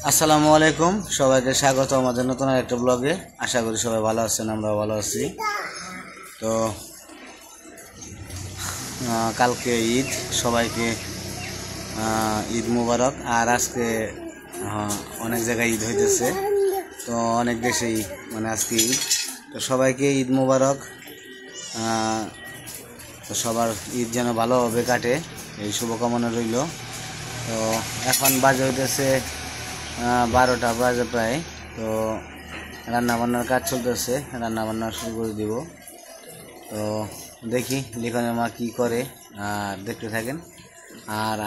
আসসালামু আলাইকুম, সবাইকে স্বাগত আমাদের নতুন একটা ব্লগে। আশা করি সবাই ভালো আছেন, আমরাও ভালো আছি। তো কালকে ঈদ, সবাইকে ঈদ মুবারক। আর আজকে অনেক জায়গায় ঈদ হইতেছে, তো অনেক দেশেই আজকে ঈদ। তো সবাইকে ঈদ মুবারক। তো সবার ঈদ যেন ভালোভাবে কাটে, এই শুভকামনা রইল। তো এখন বাজে হইতেছে 12টা বাজে প্রায়। তো রান্নাবান্নার কাজ চলতেছে, রান্নাবান্না শুরু করে দিব। তো দেখি লিখনের মা কী করে, দেখতে থাকেন। আর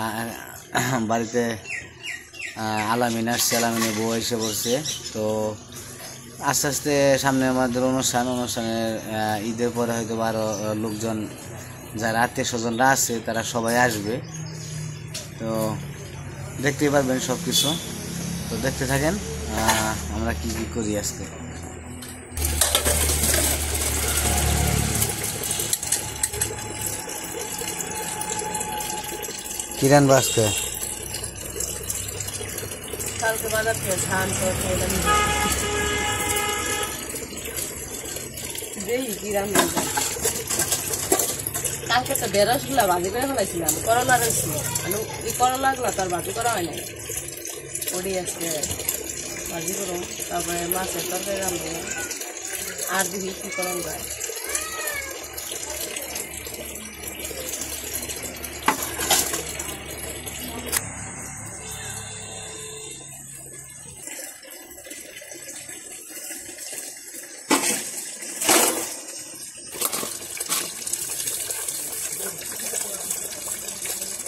বাড়িতে আলামিন আসছে, আলামিনের বউ এসে পড়ছে। তো আস্তে আস্তে সামনে আমাদের অনুষ্ঠানের ঈদের পরে হয়তো আরও লোকজন, যারা আত্মীয় স্বজনরা আছে তারা সবাই আসবে। তো দেখতেই পারবেন সব কিছু। তো দেখতে থাকেন আমরা কি কি করি আজকে। কি রান্না আজকে? কালকে বাজার থেকে ধান খাইলাম, দেখি কি রান্না। কালকে তো ঢেঁড়সগুলা ভাজি করে ফেলাইছিলাম, করলা রয়েছে, এই করলাগুলা তার ভাজি করা হয় নাই। ওটি আজকে ভাজি করো, তারপরে মাছের তরকারি রান্না, আর দেখি কি করা যায়।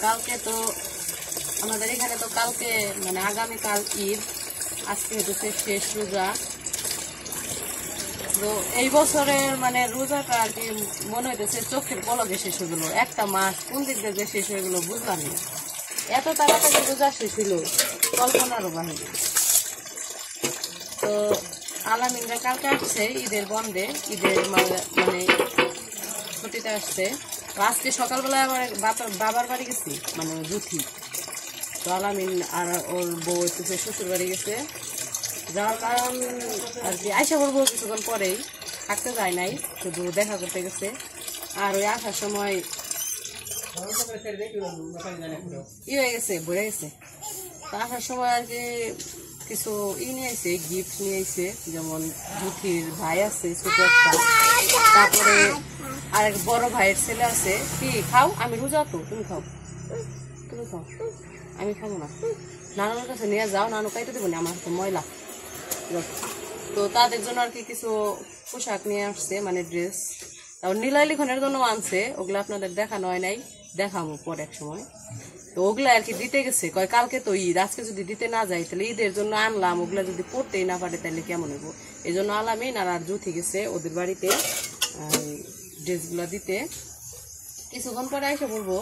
কালকে তো আমাদের এখানে তো কালকে আগামীকাল ঈদ, আজকে হচ্ছে শেষ রোজা। তো এই বছরের রোজাটা আর কি মনে হইতেছে চোখের পলকে শেষ হয়ে গেলো। একটা মাস কোন দিক দিয়ে শেষ হয়ে গেলো বুঝলাম না। এত তাড়াতাড়ি রোজা শেষ হইল, কল্পনারও বাহিনী। তো আলামিনরা কালকে আসছে ঈদের বন্ধে, ঈদের ছুটিতে আসছে। আজকে সকালবেলায় আমার বাবার বাড়ি গেছি, জুথি। তো আলামিন আর ওর বউ হচ্ছে শ্বশুর বাড়ি গেছে। যাওয়ার কারণ আর কি আইসা করবো কিছুক্ষণ পরেই, থাকতে যায় নাই, শুধু দেখা করতে গেছে। আর ওই আসার সময় হয়ে গেছে, ভরে গেছে। তো আসার সময় আর কি কিছু নিয়ে আসে, গিফট নিয়ে আসে। যেমন জুথির ভাই আছে ছোট একটা, তারপরে আরেক বড় ভাইয়ের ছেলে আছে। কি খাও? আমি রোজা তো, তুমি খাও, তুমি খাও, আমি খাবো না। নানুর কাছে নিয়ে যাও, নানু খাইতে দেবো না, আমার হাতে ময়লা। তো তাদের জন্য আর কি কিছু পোশাক নিয়ে আসছে, ড্রেস। তারপর নীলাই লিখনের জন্য আনছে, ওগুলো আপনাদের দেখানো হয় নাই, দেখাবো পরে এক সময়। তো ওগুলা আর কি দিতে গেছে, কয় কালকে তো ঈদ, আজকে যদি দিতে না যাই তাহলে ঈদের জন্য আনলাম, ওগুলা যদি পড়তেই না পারে তাহলে কেমন হইব। এই জন্য আলামিন আর জুথি গেছে ওদের বাড়িতে ড্রেসগুলা দিতে। কিছুক্ষণ পরে এসে পড়বো।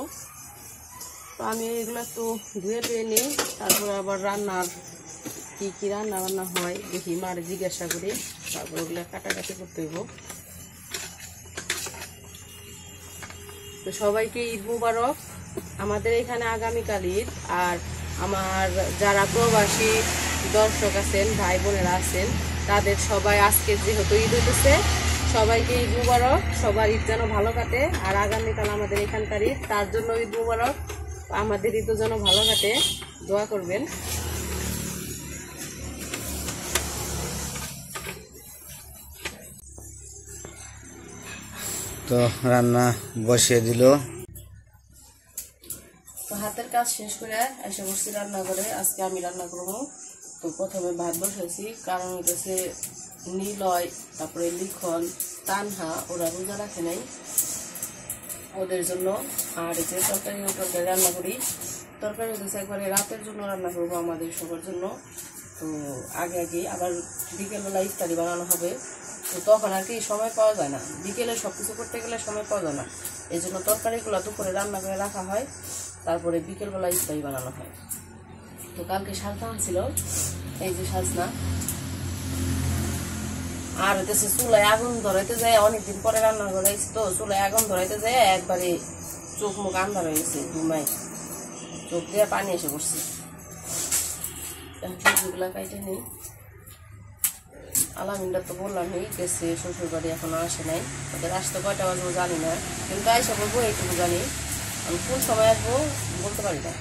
তো আমি এগুলো একটু ধুয়ে টুয়ে নিই, তারপরে আবার রান্নার কি কি রান্না বান্না হয় দেখি, মার জিজ্ঞাসা করি, তারপর ওগুলো কাটাকাটি করতে হইব। তো সবাইকে ঈদ মুবারক। আমাদের এখানে আগামীকাল ঈদ। আর আমার যারা প্রবাসী দর্শক আছেন, ভাই বোনেরা আছেন, তাদের সবাই আজকে যেহেতু ঈদ হইতেছে, সবাইকে ঈদ মুবারক। সবার ঈদ যেন ভালো কাটে। আর আগামীকাল আমাদের এখানকার ঈদ, তার জন্য ঈদ মুবারক। আমাদের ঈদও যেন ভালো কাটে, দোয়া করবেন। তো রান্না বসিয়ে দিল। তো হাতের কাজ শেষ করে এসে বসছি রান্না করে। আজকে আমি রান্না করবো। তো প্রথমে ভাত বসাইছি, কারণ হচ্ছে নীলয়, তারপরে লিখন, তানহা, ওরা রোজা রাখে নাই, ওদের জন্য। আর এই যে তরকারি রান্না করি, তরকারি হচ্ছে একবারে রাতের জন্য রান্না করবো, আমাদের সবার জন্য। তো আগে আবার বিকেলবেলা ইফতারি বানানো হবে। তো তখন আর কি সময় পাওয়া যায় না, বিকেলে সব কিছু করতে গেলে সময় পাওয়া যায় না। এই জন্য তরকারিগুলো দুপুরে রান্না করে রাখা হয়, তারপরে বিকেলবেলা ইফতারি বানানো হয়। তো কালকে সাজনা ছিল, এই যে সাজনা। আর হইতেছে চুলায় আগুন ধরাইতে যায়, অনেকদিন পরে রান্না করাইছি, তো চুলায় আগুন ধরাইতে যায় একবারে চোখ মুখ আন্ধার হয়ে গেছে, ঘুমাই চোখ দিয়ে পানি এসে পড়ছে। সবজিগুলা কাইটে নেই। আলামিনটা তো বললামই গেছে শ্বশুর বাড়ি, এখনো আসে নাই। ওদের আসতে কয়টা বাজবো জানি না, কিন্তু আইসা বলবো এইটুকু জানি। আমি কোন সময় আসবো বলতে পারি না।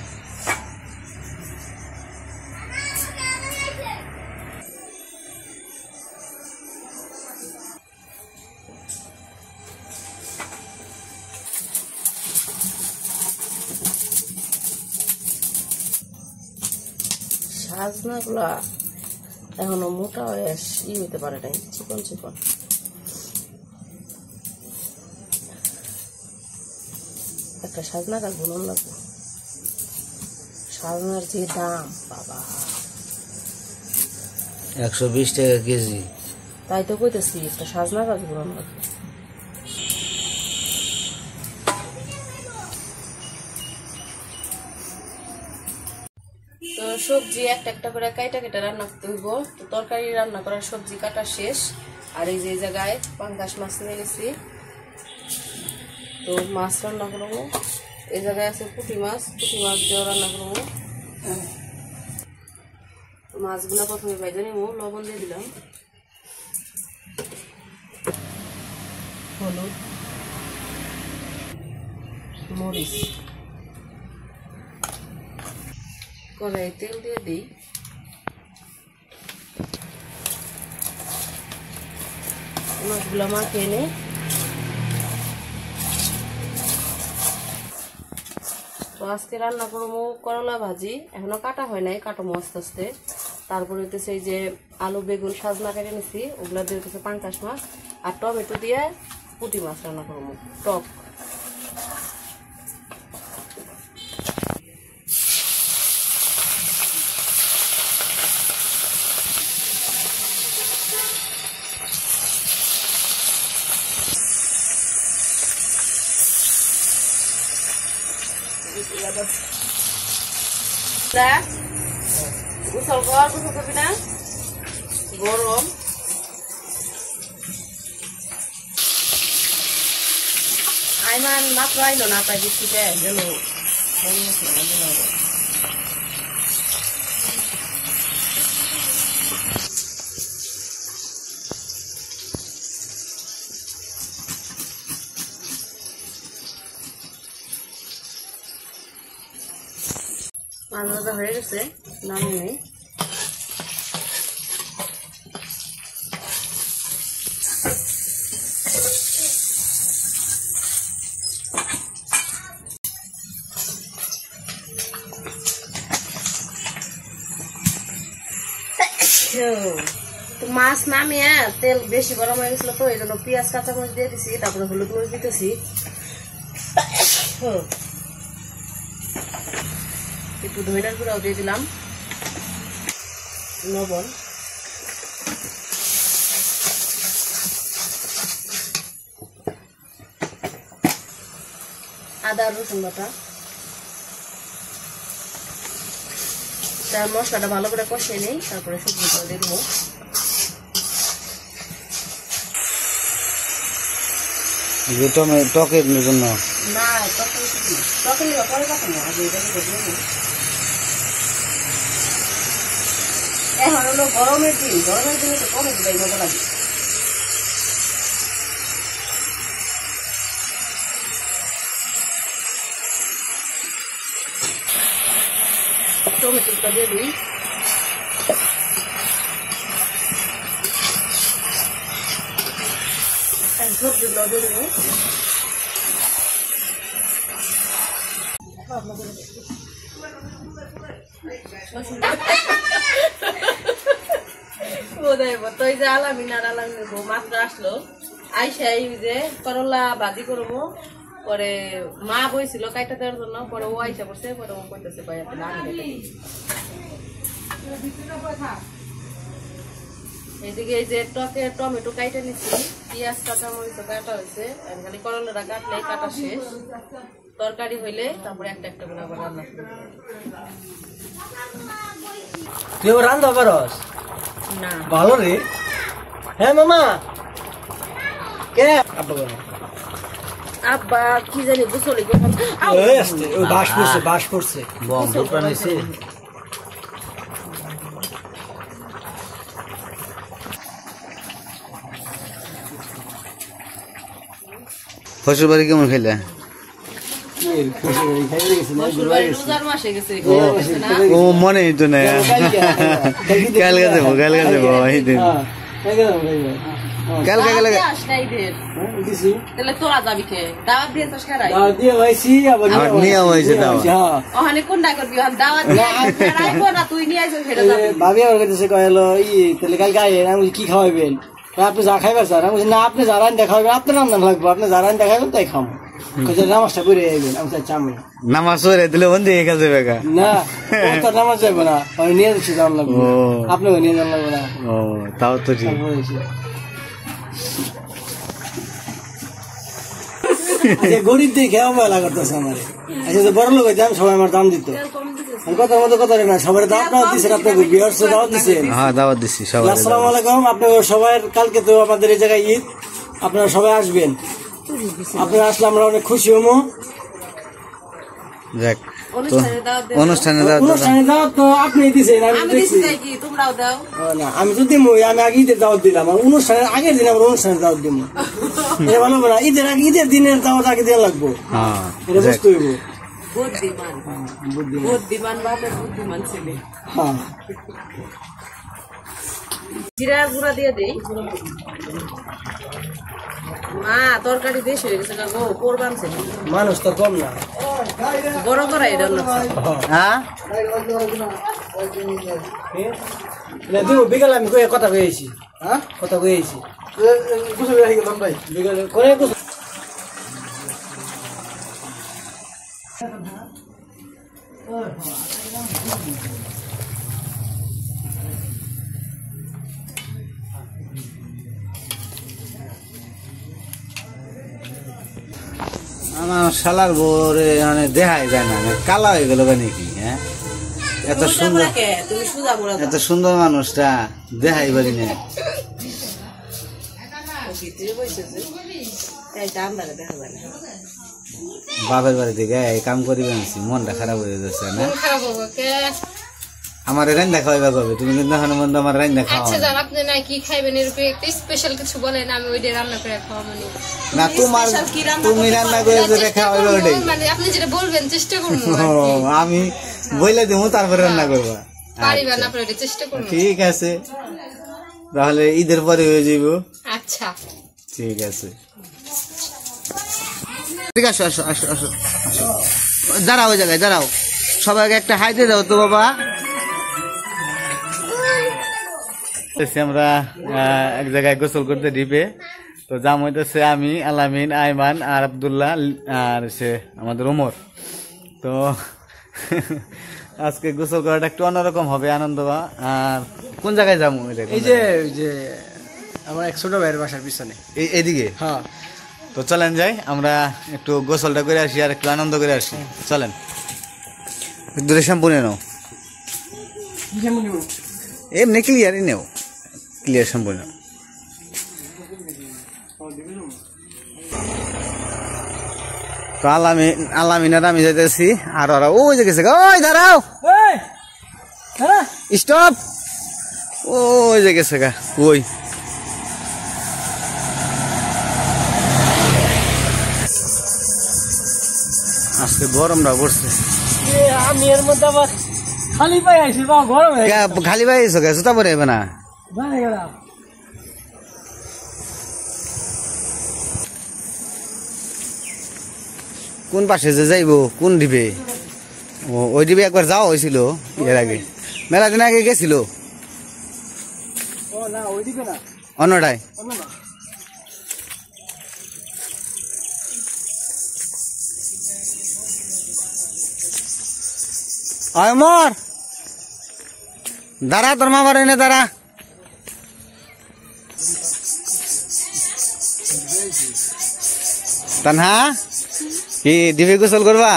সাজনাগুলা এখনো মোটা হয়ে হইতে পারে নাই, চিকন চিকন। একটা সাজনা গাছ বুনন লাগবে। সাজনার যে দাম বাবা, 120 টাকা কেজি। তাই তো কইতেছি একটা সাজনা গাছ বুনন লাগবে। তো সবজি একটা একটা করে কাইটা কেটে রান্না করতে হইব। তো তরকারি রান্না করার সবজি কাটা শেষ। আর এই যে জায়গায় পাঙ্গাস মাছ নিয়ে গেছি, তো মাছ রান্না করবো। এই জায়গায় আছে পুঁটি মাছ দিয়েও রান্না করবো। মাছগুলো প্রথমে ভেজে নিব, লবণ দিয়ে দিলাম, হলুদ, মরিচ, কড়াই তেল দিয়ে দিই। মাছগুলো মাখিয়ে নিই। তো আজকে রান্না করবো করলা ভাজি, এখনো কাটা হয় নাই, কাটবো আস্তে আস্তে। তারপরে হইতেছে এই যে আলু বেগুন সাজনা কেটে নিছি, ওগুলা দিয়ে হইতেছে পাঙ্গাস মাছ আর টমেটো দিয়ে পুঁটি মাছ রান্না করবো টক। গোসল করবি না, গরম। আইমান মাত্র আইলো না, তাই বৃষ্টিতে গেল। মাছ ভাজা হয়ে গেছে, নামিয়ে নেই। তো মাছ নামিয়ে তেল বেশি গরম হয়ে গেছিল, তো এই জন্য পেঁয়াজ কাঁচামরিচ দিয়ে দিছি, তারপরে হলুদ মরিচ দিতেছি, একটু ধনিয়ার গুঁড়াও দিয়ে দিলাম, লবণ, আদা রসুন বাটা। তার মশলাটা ভালো করে কষিয়ে নেই, তারপরে সবজিগুলো দিয়ে দেবো। টকের জন্য না, তখন পরে কথা না, এখন হলো গরমের দিন, গরমের দিনে তো কমে দিলে মজা লাগে। টমেটোটা দিয়ে দিই, সবজিগুলো দিয়ে দেবো। তো এই যে আলামিন মাত্র আসলো, আইসা এই যে করলা ভাজি করবো। পরে মা বইছিল কাইটা দেওয়ার জন্য, পরে ও আইসা করছে, পরে ও কইতেছে এইদিকে এই যে টমেটো কাইটা নিচ্ছি, পেঁয়াজ কাঁচামরিচ কাটা হয়েছে, খালি করলাটা কাটলেই কাটা শেষ। তরকারি হইলে তারপরে একটা একটা করে আবার রান্না করবো। তুই রান্না পারস না ভালো রে। হ্যাঁ মামা, কে আব্বা কি জানি বুঝলি বাস পড়ছে বম নিছে। শ্বশুর বাড়ি কেমন খেলে? রোজার মাসে গেছে ও মনে তো না, কালকে যাবো এই দিন কালকে তাহলে তোরা যাবি কে? দাওয়াত দিয়েছিস কারাই? আমার নিয়ম হয়েছে দাওয়াত। ওখানে কোনটা করবি? দাওয়াত রাখবো না, তুই নিয়ে আসবি সেটা যাবি। ভাবি আমার কাছে কয়েলো তাহলে কালকে আইন, আমি কি খাওয়াবেন? আপনি যা খাইবেন স্যার। আমি না, আপনি যারা দেখাবেন আপনার রান্না লাগবে, আপনি যারা দেখাবেন তাই খাবো। নামাজটা করে আইবেন। আমি চামি নামাজ পড়ে দিলে বন্ধু একা যাবে না, নামাজ যাবো না, আমি নিয়ে যাচ্ছি, জান লাগবে, আপনাকে নিয়ে যান লাগবে না। ও তাও তো ঠিক। গরিব দিয়ে খেয়াও মেলা করতেছে আমার। আচ্ছা বড় লোক হইতে আমি সবাই আমার দাম দিত, কথার মতো কথা না, সবাই দাওয়াত দিচ্ছেন, আপনাকে বিহার দাওয়াত দিচ্ছেন। হ্যাঁ দাওয়াত দিচ্ছি সবাই। আসসালামু আলাইকুম। আপনার সবাই কালকে তো আমাদের এই জায়গায় ঈদ, আপনারা সবাই আসবেন। আপনারা আসলে আমরা অনেক খুশি হবো। যাক অনুষ্ঠানে দাওয়াত তো আপনি দিচ্ছেন, তোমরাও দাও না, আমি তো দিব। আমি আগে ঈদের দাওয়াত দিলাম, অনুষ্ঠানের আগের দিন আমরা অনুষ্ঠানের দাওয়াত দিব। এটা ভালো না, ঈদের আগে ঈদের দিনের দাওয়াত আগে দেওয়া লাগবো, এটা বুঝতে হইব। বুদ্ধিমান বাপের বুদ্ধিমান ছেলে। হ্যাঁ, জিরার গুঁড়া দিয়ে দেই। মা তরকারি দেশ হয়ে গেছে গো, কোরবান ছিল। মানুষ তো কম না, বড় করাই রান্না। হ্যাঁ বিকালে আমি কথা কয়েছি, হ্যাঁ কথা কয়েছি বিকালে করে। আমার শালার বোরে মানে দেখাই যায় না, কালা হয়ে গেল নাকি? হ্যাঁ এত সুন্দর, এত সুন্দর মানুষটা দেখাই পারি না। বাপের বাড়ি থেকে এই কাম করি বানছি, মনটা খারাপ হয়ে যাচ্ছে না? আমার রান্না খাওয়াইবা কবে? তুমি কিন্তু এখন বন্ধু আমার রান্না খাওয়া। আচ্ছা জান, আপনি না কি খাইবেন এরকম একটা স্পেশাল কিছু বলেন, আমি ওইটা রান্না করে খাওয়াবো। না তোমার, তুমি রান্না করে যেটা খাওয়াইবা ওইটাই, মানে আপনি যেটা বলবেন চেষ্টা করবো। আমি বইলে দেবো তারপরে রান্না করবা। পারিবেন না, আপনার চেষ্টা করবো। ঠিক আছে, তাহলে ঈদের পরে হয়ে যাইব। আচ্ছা ঠিক আছে, ঠিক আছে, আসো আসো আসো আসো, দাঁড়াও ওই জায়গায় দাঁড়াও, সবাইকে একটা হাই দিয়ে দাও তো বাবা। আমরা এক জায়গায় গোসল করতে ডিপে, তো জাম হইতেছে আমি, আলামিন, আইমান আর আব্দুল্লাহ আর সে আমাদের ওমর। তো আজকে গোসল করাটা একটু অন্যরকম হবে, আনন্দ। আর কোন জায়গায় যাবো? এই যে আমার এক ছোট ভাইয়ের বাসার পিছনে, এইদিকে। হ্যাঁ, তো চলেন যাই, আমরা একটু গোসলটা করে আসি আর একটু আনন্দ করে আসি। চলেন, দূরে শ্যাম্পু নিয়ে নাও, এমনি ক্লিয়ারই নেও, ক্লিয়ার শ্যাম্পু নাও। তো আলামিন আর আমি যাইতেছি, আর ওরা ওই যে গেছে। ওই দাঁড়াও, স্টপ, ওই যে গেছে গা। ওই আজকে গরমটা পড়ছে। আমি এর মধ্যে আবার খালি পাই আইছি, বা গরম হয়ে খালি পাই আইছো কে? জুতা পরে না? কোন পাশে যে যাইবো, কোন ডিবে? ওই ডিবে একবার যাওয়া হয়েছিল এর আগে, মেলা দিন আগে গেছিল। অন্যটায় মর দাঁড়া, তোর মা বাড়ি এনে দাঁড়া। তানহা কি ডিবে গোসল করবা?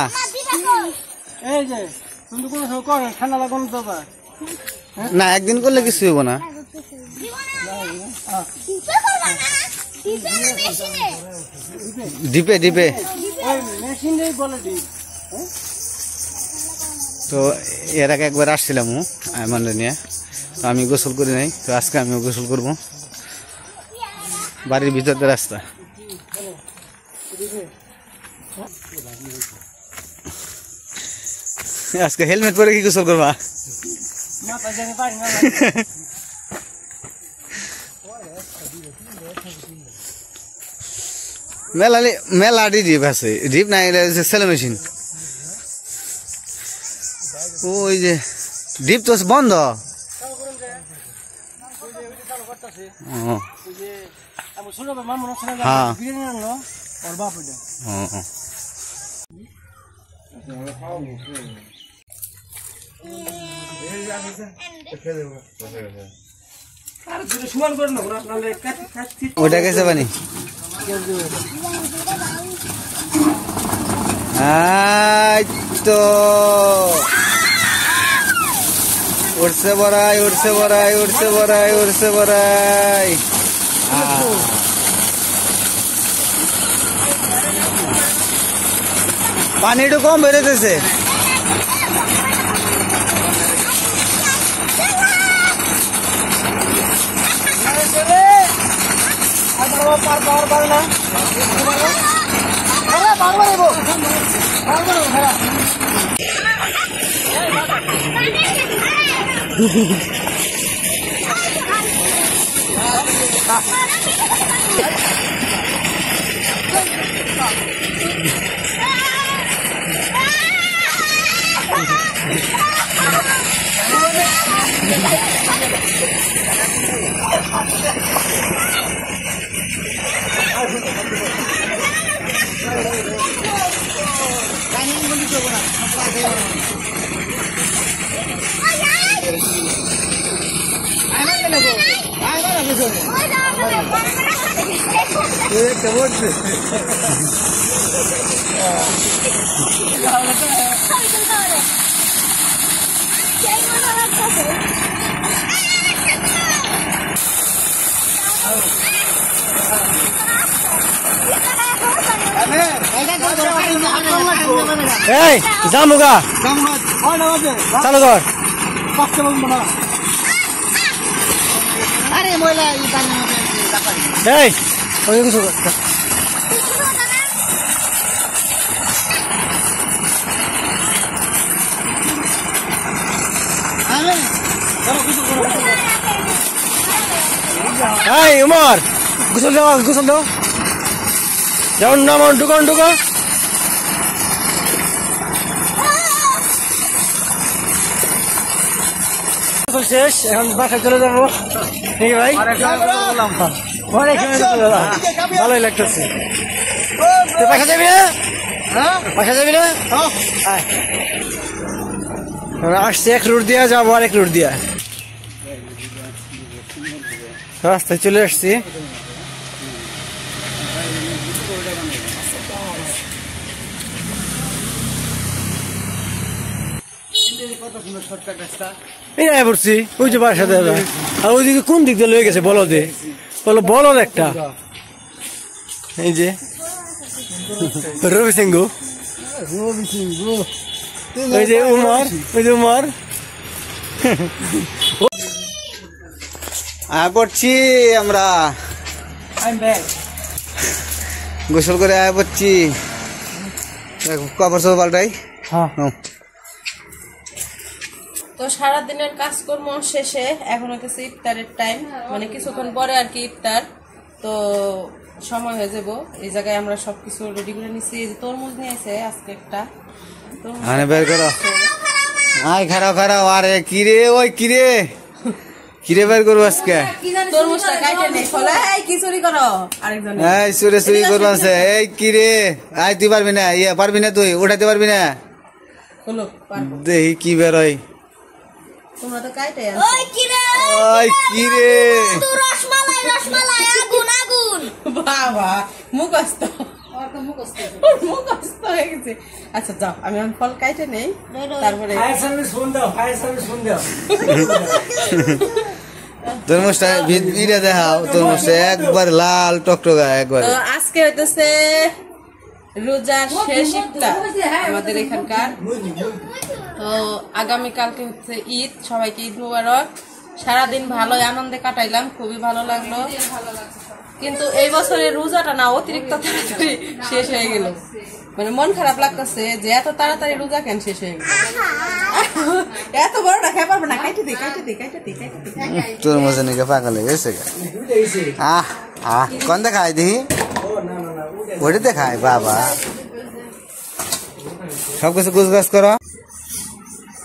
না, একদিন করলে কিছু হইব না। ডিপে ডিপে তো এর আগে একবার আসছিলাম মানে নিয়ে, তো আমি গোসল করি নাই, তো আজকে আমিও গোসল করবো। বাড়ির ভিতরে রাস্তা। আজকে হেলমেট পরে কি গোসল করবা? মেলা ডিপ আছে, ডিপ নাই সেলো মেশিন। ওই যে ডিপ তো বন্ধ। হ্যাঁ ওটা গেছে পানি। তো উঠছে বড়াই, উঠছে বড়াই, উঠছে বড়াই, উঠছে বড়াই। পানি একটু কম বেরোতেছে। এই জামুগা চালু কর। এই ওই কিছু এই উমর গোসল দাও, গোসল দাও, যেমন নাম ঢুকান ঢুকা। শেষ, এখন বাসায় চলে যাবো। ঠিক ভাই, ভালোই লাগতেছে। বাসা যাবি না? বাসা যাবি না? আসছে এক রুট দিয়া, যাবো আর এক রুট দিয়া। রাস্তায় চলে আসছি। এই পড়ছি ওই যে বাসার সাথে, আর ওইদিকে কোন দিক দিয়ে লয়ে গেছে বলদে, বলদ একটা। এই যে রবি সিংহ, ওই যে উমর, ওই যে উমর। পড়ছি আমরা, গোসল করে আয় পড়ছি। কাপড় সব পাল্টাই। তো সারাদিনের কাজকর্ম শেষে এখন হচ্ছে ইফতারের টাইম, মানে কিছুক্ষণ পরে আর কি ইফতার। তো সময় হয়ে যাব। এই জায়গায় আমরা সবকিছু রেডি করে নিচ্ছি। এই যে তরমুজ নিয়ে আসে আজকে একটা, বের করো। আয় খারাপ খারাপ। আরে কিরে, ওই কিরে কিরে বের করবো আজকে। তরমুজটা কাটে নেই, ফলে এই কি চুরি করো আরেকজন। এই চুরি চুরি করবো আছে। এই কিরে, আয় তুই পারবি না, ইয়ে পারবি না, তুই উঠাতে পারবি না। দেখি কি বেরোয়। তোমরা তো কাটে ওই কিরে, বাবা মুখস্থ মুখস্থ হয়ে গেছে। আচ্ছা যাও, আমি ফল কাটে নেই, তারপরে তরমুজটা ভিড়ে দেখাও। তরমুজটা একবার লাল টকটকা একবার। আজকে হইতেছে রোজার শেষ ইফতার আমাদের এখানকার। তো আগামীকালকে হচ্ছে ঈদ, সবাইকে ঈদ মুবারক। সারাদিন ভালোই আনন্দে কাটাইলাম, খুবই ভালো লাগলো। কিন্তু এই বছরের রোজাটা না অতিরিক্ত তাড়াতাড়ি শেষ হয়ে গেল। মানে মন খারাপ লাগতেছে যে এত তাড়াতাড়ি রোজা কেন শেষ হয়ে গেল। এত বড়টা খেয়ে পারবো না, কাইটে দিই। তোর মজা নাকি পাগল হয়ে গেছে কোন দেখায় দেখি ওটা দেখায় বাবা সবকিছু গুছগাছ করো।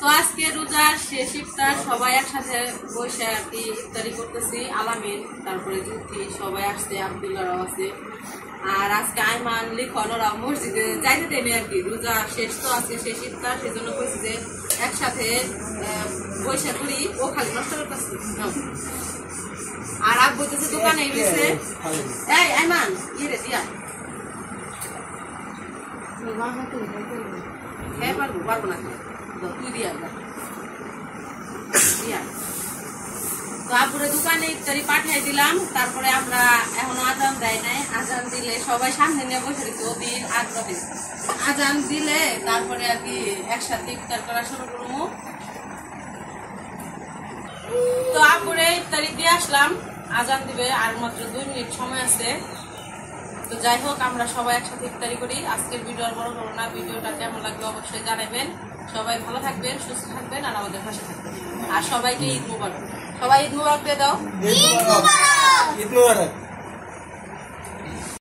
তো আজকে রোজার শেষ ইফতার সবাই একসাথে বসে আর কি ইফতারি করতেছি। আলামিন, তারপরে জুতি সবাই আসছে, আব্দুল্লাহরাও আছে। আর আজকে আইমান লিখন ওরা মসজিদে যাইতে দেবে আর কি, রোজা শেষ তো আজকে শেষ ইফতার, সেজন্য কইছি যে একসাথে বসে করি। ও খালি নষ্ট করতেছি। আর আব্বু তো দোকানে গেছে। এই আইমান ইয়ে রে দিয়া হ্যাঁ পারবো না তুই দিয়া তো আপুরে দোকানে ইফতারি পাঠিয়ে দিলাম। তারপরে আমরা এখনো আজান দেয় নাই, আজান দিলে সবাই সামনে নিয়ে বসে রেখে ওদের আগ্রহে আজান দিলে তারপরে আর কি একসাথে ইফতার করা শুরু করবো। তো আপুরে ইফতারি দিয়ে আসলাম, আজান দিবে আর মাত্র 2 মিনিট সময় আছে। তো যাই হোক আমরা সবাই একসাথে ইফতারি করি। আজকের ভিডিও আর বড় করবো না, ভিডিওটা কেমন লাগবে অবশ্যই জানাবেন। সবাই ভালো থাকবেন, সুস্থ থাকবেন আর আমাদের পাশে থাকবেন। আর সবাইকে ঈদ মুবারক। সবাই ঈদ মুবারক দিয়ে দাও। ঈদ মুবারক।